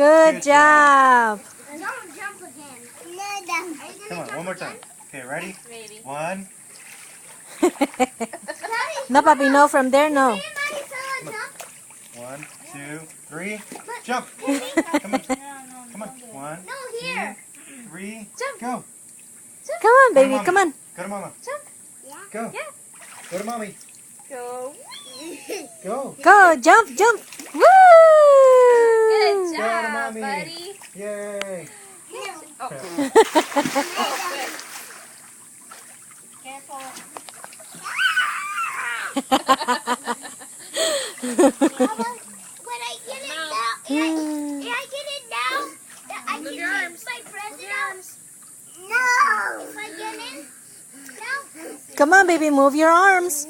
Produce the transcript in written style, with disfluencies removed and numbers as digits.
Good job. Don't jump again. Come on, one more time. Okay, ready? Maybe. 1. No, Papi, no. From there, no. 1, 2, 3. Jump. Come on. Come on. 1, No, here. 2, 3. Jump. Go. Come on, Go to baby. mommy. Come on. Go to mama. Jump. Go. Yeah. Go to mommy. Go. Go. Go. Jump. Jump. Woo! Good Go to job, mommy. buddy. Yay. Oh. Careful. When I get it now, I get it now, I can Move take your arms. my present out. No. If I get in now. Come on, baby. Move your arms.